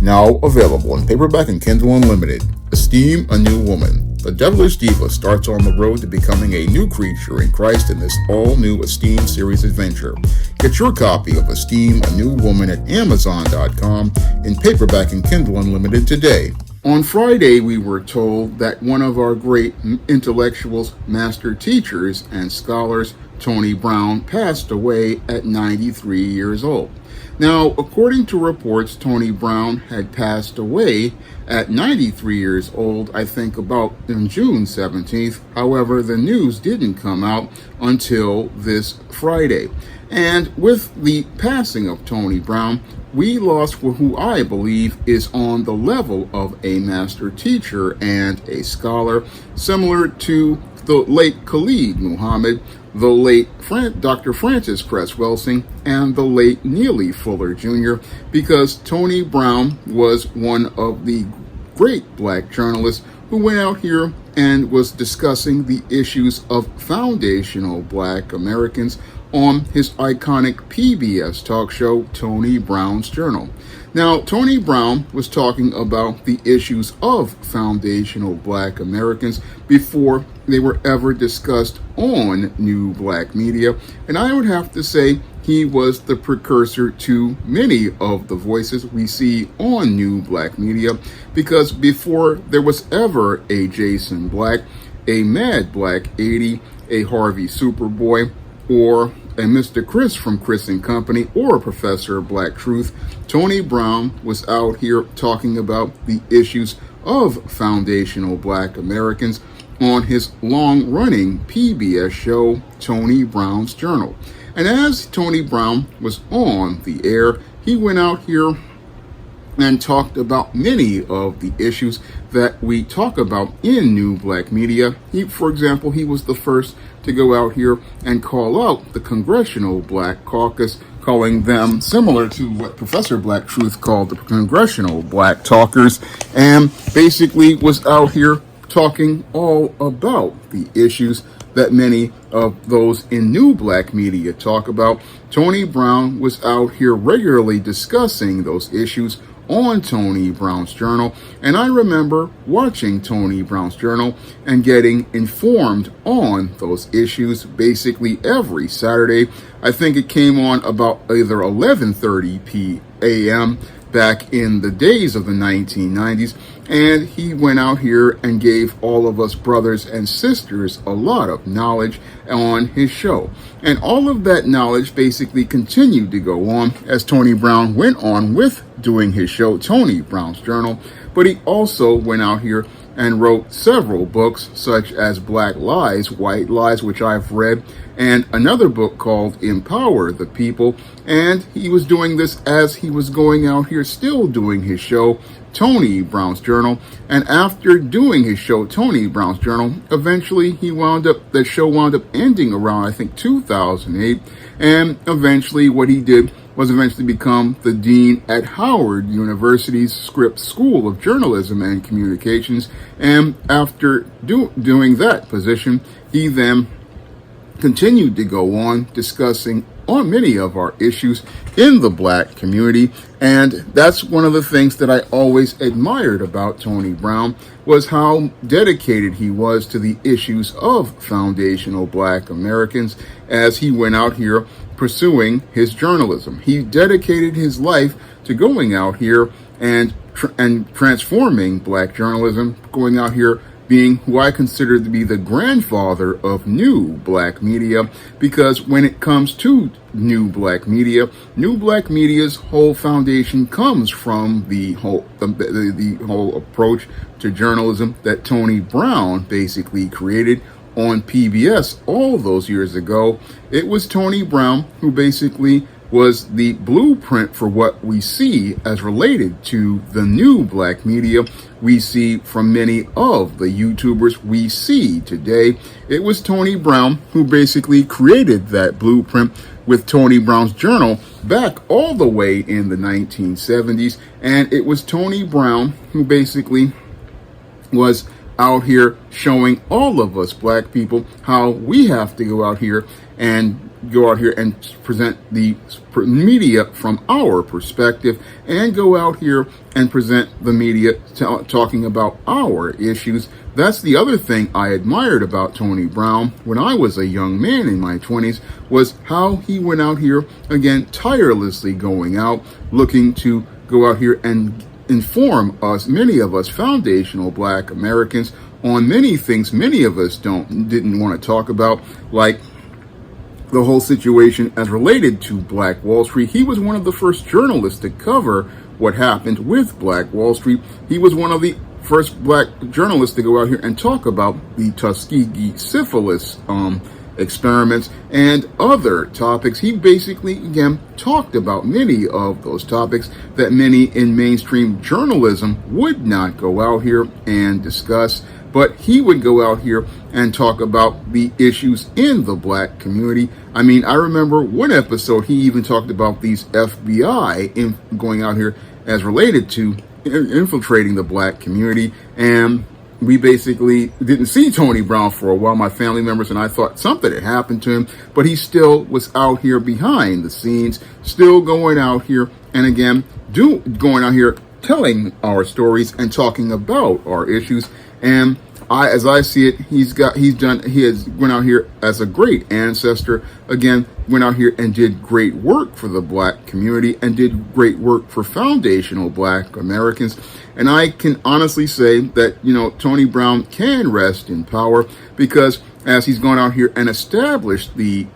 Now available in paperback and Kindle Unlimited. Esteem a New Woman. The devilish diva starts on the road to becoming a new creature in Christ in this all-new Esteem series adventure. Get your copy of Esteem a New Woman at Amazon.com in paperback and Kindle Unlimited today. On Friday, we were told that one of our great intellectuals, master teachers, and scholars, Tony Brown, passed away at 93 years old. Now, according to reports, Tony Brown had passed away at 93 years old, I think about on June 17th. However, the news didn't come out until this Friday. And with the passing of Tony Brown, we lost who I believe is on the level of a master teacher and a scholar, similar to the late Khalid Muhammad, the late Dr. Francis Cress Welsing, and the late Neely Fuller Jr., because Tony Brown was one of the great black journalists who went out here and was discussing the issues of foundational black Americans on his iconic PBS talk show, Tony Brown's Journal. Now, Tony Brown was talking about the issues of foundational black Americans before they were ever discussed on new black media, and I would have to say he was the precursor to many of the voices we see on new black media, because before there was ever a Jason Black, a Mad Black 80, a Harvey Superboy, or a Mr. Chris from Chris and Company, or Professor Black Truth, Tony Brown was out here talking about the issues of foundational black Americans on his long-running PBS show, Tony Brown's Journal. And as Tony Brown was on the air, he went out here and talked about many of the issues that we talk about in new black media. For example, he was the first to go out here and call out the Congressional Black Caucus, calling them similar to what Professor Black Truth called the Congressional Black Talkers, and basically was out here talking all about the issues that many of those in new black media talk about. Tony Brown was out here regularly discussing those issues on Tony Brown's Journal, and I remember watching Tony Brown's Journal and getting informed on those issues basically every Saturday. I think it came on about either 11:30 p.m. back in the days of the 1990s, and he went out here and gave all of us brothers and sisters a lot of knowledge on his show. And all of that knowledge basically continued to go on as Tony Brown went on with doing his show, Tony Brown's Journal. But he also went out here and wrote several books, such as Black Lies, White Lies, which I've read, and another book called Empower the People. And he was doing this as he was going out here still doing his show, Tony Brown's Journal. And after doing his show, Tony Brown's Journal, eventually the show wound up ending around, I think, 2008. And eventually what he did was eventually become the dean at Howard University's Scripps School of Journalism and Communications. And after doing that position, he then continued to go on discussing on many of our issues in the black community. And that's one of the things that I always admired about Tony Brown, was how dedicated he was to the issues of foundational black Americans as he went out here pursuing his journalism. He dedicated his life to going out here and transforming black journalism, going out here being who I consider to be the grandfather of new black media, because when it comes to new black media's whole foundation comes from the whole approach to journalism that Tony Brown basically created on PBS all those years ago. It was Tony Brown who basically was the blueprint for what we see as related to the new black media we see from many of the YouTubers we see today. It was Tony Brown who basically created that blueprint with Tony Brown's Journal back all the way in the 1970s. And it was Tony Brown who basically was out here showing all of us black people how we have to go out here and go out here and present the media from our perspective, and go out here and present the media talking about our issues. That's the other thing I admired about Tony Brown when I was a young man in my 20s, was how he went out here, again, tirelessly going out, looking to go out here and inform us, many of us foundational Black Americans, on many things many of us didn't want to talk about, like the whole situation as related to Black Wall Street. He was one of the first journalists to cover what happened with Black Wall Street. He was one of the first Black journalists to go out here and talk about the Tuskegee syphilis experiments and other topics. He basically, again, talked about many of those topics that many in mainstream journalism would not go out here and discuss. But he would go out here and talk about the issues in the Black community. I mean, I remember one episode, he even talked about these FBI going out here as related to infiltrating the Black community. And we basically didn't see Tony Brown for a while, my family members and I thought something had happened to him, but he still was out here behind the scenes, still going out here and again, going out here telling our stories and talking about our issues. And as I see it, he went out here as a great ancestor. Again, went out here and did great work for the Black community and did great work for foundational Black Americans. And I can honestly say that, Tony Brown can rest in power, because as he's gone out here and established the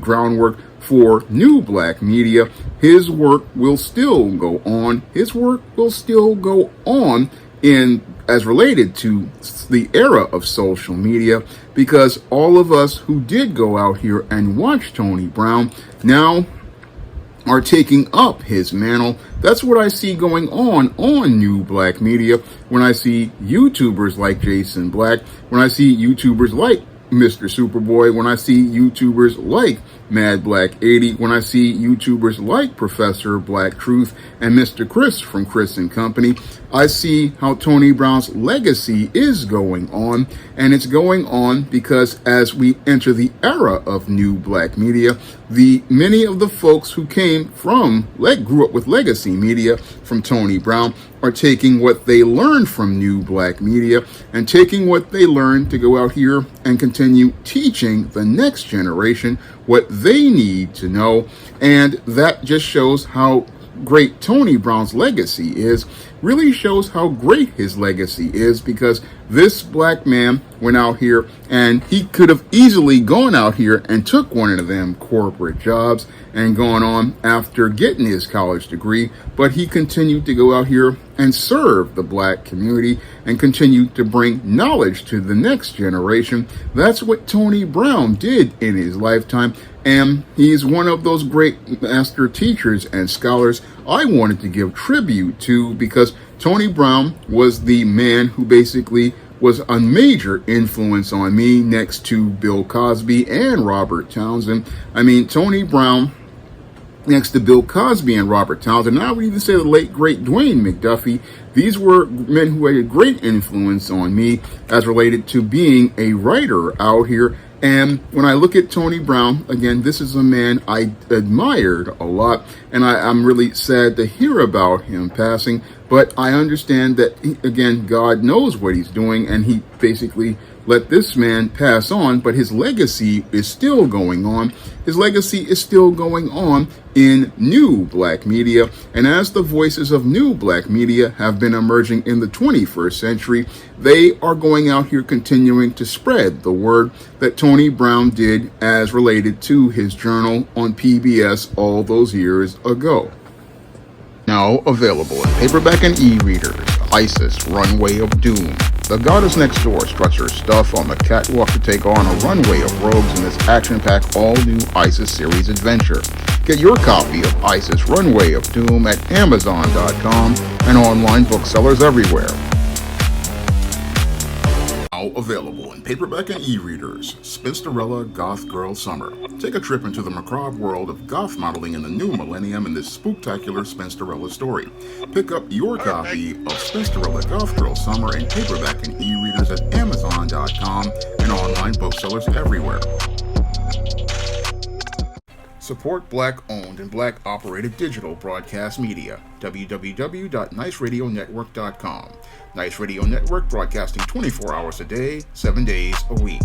groundwork for new Black media, his work will still go on. His work will still go on as related to the era of social media, because all of us who did go out here and watch Tony Brown now are taking up his mantle. That's what I see going on new Black media, when I see YouTubers like Jason Black, when I see YouTubers like Mr. Superboy, when I see YouTubers like Mad Black 80, when I see YouTubers like Professor Black Truth and Mr. Chris from Chris and Company, I see how Tony Brown's legacy is going on. And it's going on because as we enter the era of new Black media, many of the folks who grew up with legacy media from Tony Brown are taking what they learned from new Black media and taking what they learned to go out here and continue teaching the next generation what they need to know. And that just shows how great Tony Brown's legacy is, really shows how great his legacy is, because this Black man went out here and he could have easily gone out here and took one of them corporate jobs and gone on after getting his college degree, but he continued to go out here and serve the Black community and continue to bring knowledge to the next generation. That's what Tony Brown did in his lifetime, and he's one of those great master teachers and scholars I wanted to give tribute to, because Tony Brown was the man who basically was a major influence on me, next to Bill Cosby and Robert Townsend. I mean, Tony Brown, next to Bill Cosby and Robert Townsend, and I would even say the late, great Dwayne McDuffie. These were men who had a great influence on me as related to being a writer out here. And when I look at Tony Brown, again, this is a man I admired a lot, and I'm really sad to hear about him passing, but I understand that, again, God knows what he's doing, and he basically let this man pass on, but his legacy is still going on. His legacy is still going on in new Black media, and as the voices of new Black media have been emerging in the 21st century, they are going out here continuing to spread the word that Tony Brown did as related to his journal on PBS all those years ago. Now available in paperback and e-readers, ISIS Runway of Doom. The goddess next door struts her stuff on the catwalk to take on a runway of rogues in this action-packed all-new ISIS series adventure. Get your copy of ISIS Runway of Doom at Amazon.com and online booksellers everywhere. Now available in paperback and e-readers, Spinsterella Goth Girl Summer. Take a trip into the macabre world of goth modeling in the new millennium in this spooktacular Spinsterella story. Pick up your copy of Spinsterella Goth Girl Summer in paperback and e-readers at Amazon.com and online booksellers everywhere. Support Black-owned and Black-operated digital broadcast media. www.niceradionetwork.com. Nice Radio Network, broadcasting 24 hours a day, 7 days a week.